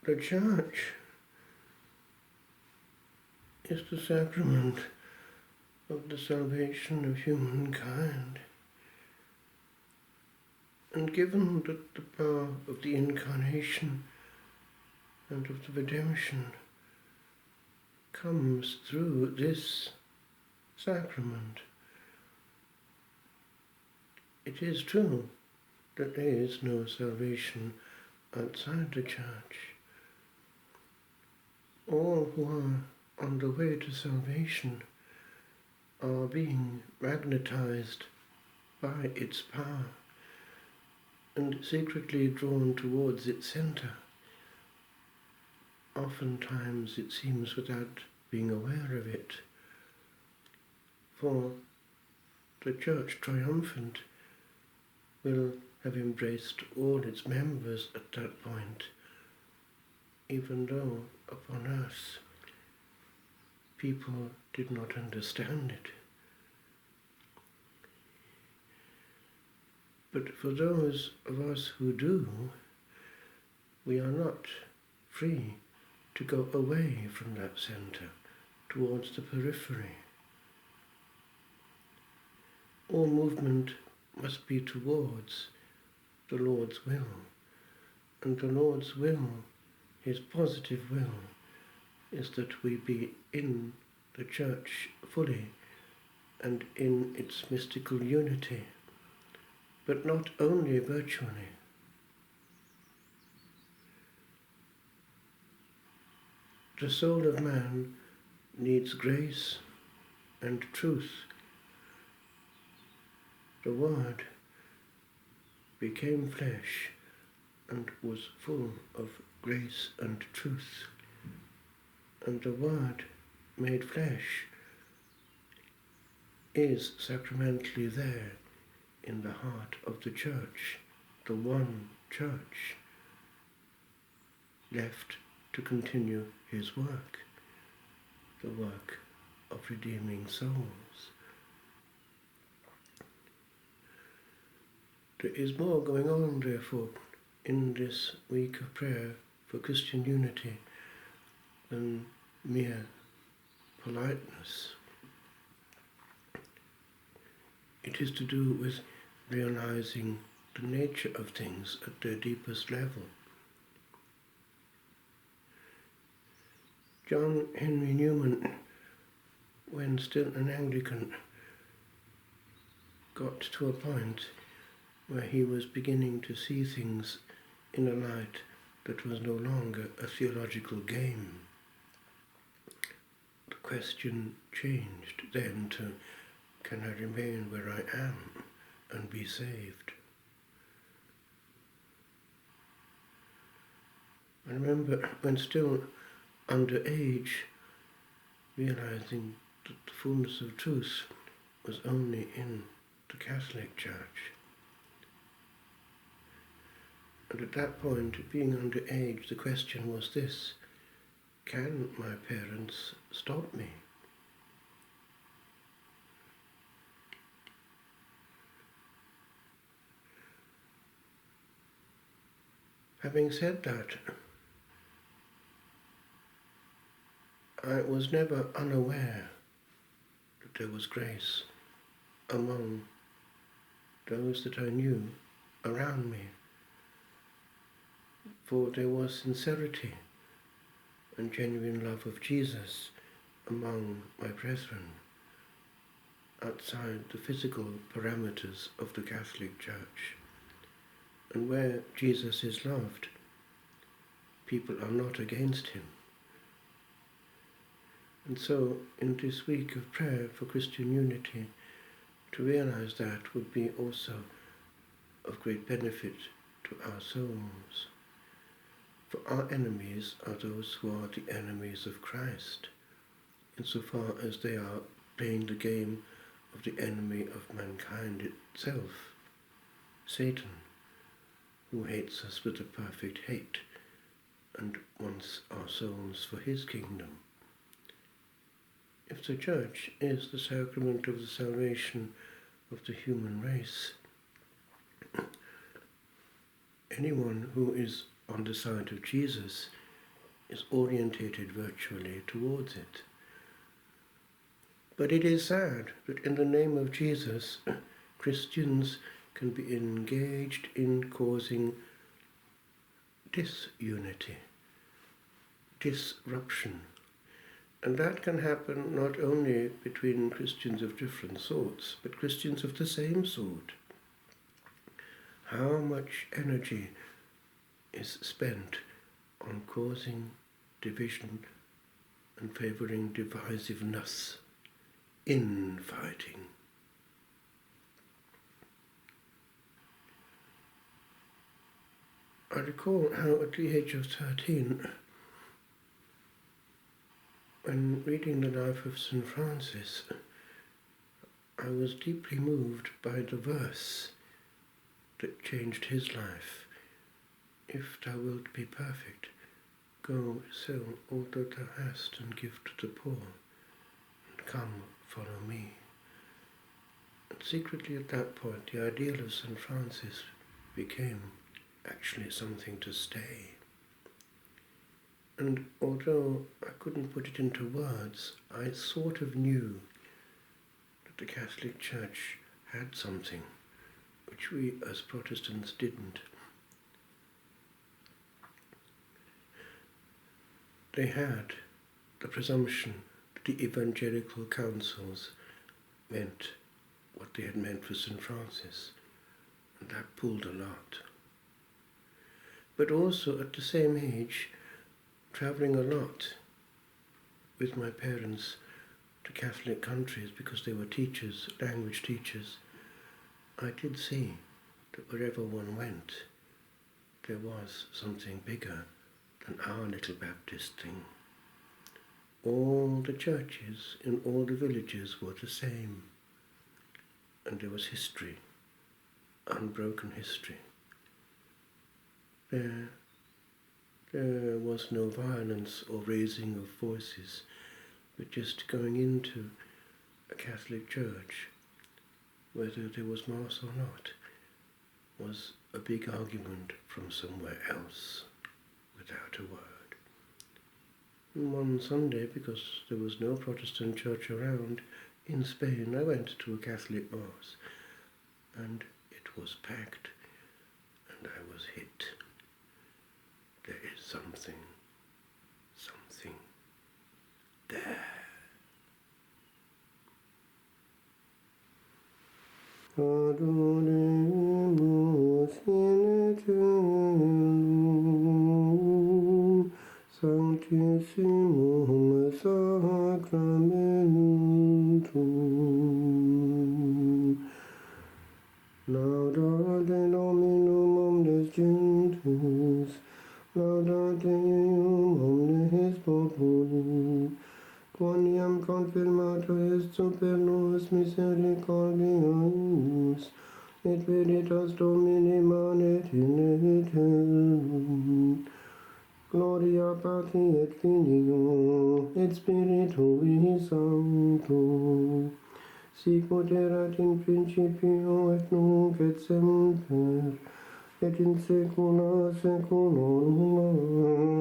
The Church is the sacrament of the salvation of humankind. And given that the power of the Incarnation and of the redemption comes through this sacrament, it is true that there is no salvation outside the Church. All who are on the way to salvation are being magnetized by its power and secretly drawn towards its center. Oftentimes it seems without being aware of it. For the Church triumphant will have embraced all its members at that point, even though upon earth people did not understand it. But for those of us who do, we are not free to go away from that center towards the periphery. All movement must be towards the Lord's will, and the Lord's will, His positive will, is that we be in the Church fully and in its mystical unity, but not only virtually. The soul of man needs grace and truth. The Word became flesh and was full of grace and truth. And the Word made flesh is sacramentally there in the heart of the Church, the one Church, left to continue His work, the work of redeeming souls. There is more going on, therefore, in this week of prayer for Christian unity than mere politeness. It is to do with realizing the nature of things at their deepest level. John Henry Newman, when still an Anglican, got to a point where he was beginning to see things in a light that was no longer a theological game. The question changed then to, can I remain where I am and be saved? I remember when still underage, realizing that the fullness of truth was only in the Catholic Church. And at that point, being underage, the question was this: can my parents stop me? Having said that, I was never unaware that there was grace among those that I knew around me, for there was sincerity and genuine love of Jesus among my brethren, outside the physical parameters of the Catholic Church. And where Jesus is loved, people are not against him. And so, in this week of prayer for Christian unity, to realize that would be also of great benefit to our souls. For our enemies are those who are the enemies of Christ, insofar as they are playing the game of the enemy of mankind itself, Satan, who hates us with a perfect hate and wants our souls for his kingdom. If the Church is the sacrament of the salvation of the human race, anyone who is on the side of Jesus is orientated virtually towards it. But it is sad that in the name of Jesus, Christians can be engaged in causing disunity, disruption. And that can happen not only between Christians of different sorts, but Christians of the same sort. How much energy is spent on causing division and favouring divisiveness, infighting. I recall how at the age of 13, when reading the life of St. Francis, I was deeply moved by the verse that changed his life. If thou wilt be perfect, go sell all that thou hast and give to the poor, and come, follow me. And secretly at that point, the ideal of St. Francis became actually something to stay. And although I couldn't put it into words, I sort of knew that the Catholic Church had something which we as Protestants didn't. They had the presumption that the evangelical councils meant what they had meant for St. Francis, and that pulled a lot. But also at the same age, travelling a lot with my parents to Catholic countries because they were teachers, language teachers, I did see that wherever one went, there was something bigger than our little Baptist thing. All the churches in all the villages were the same, and there was history, unbroken history. There was no violence or raising of voices, but just going into a Catholic church, whether there was Mass or not, was a big argument from somewhere else, without a word. And one Sunday, because there was no Protestant church around, in Spain, I went to a Catholic Mass, and it was packed, and I was hit. There is something there. Adoremus in eternum sanctissimum sacramentum. Laudate Dominum omnes gentes, laudate Deum omnes populi, quoniam confirmato est super nos misericordia eius, et veritas Domini manet in aeternum. Gloria Patri et Filio, et Spiritui Sancto, sic erat in principio et nunc et semper, et in saecula saeculorum.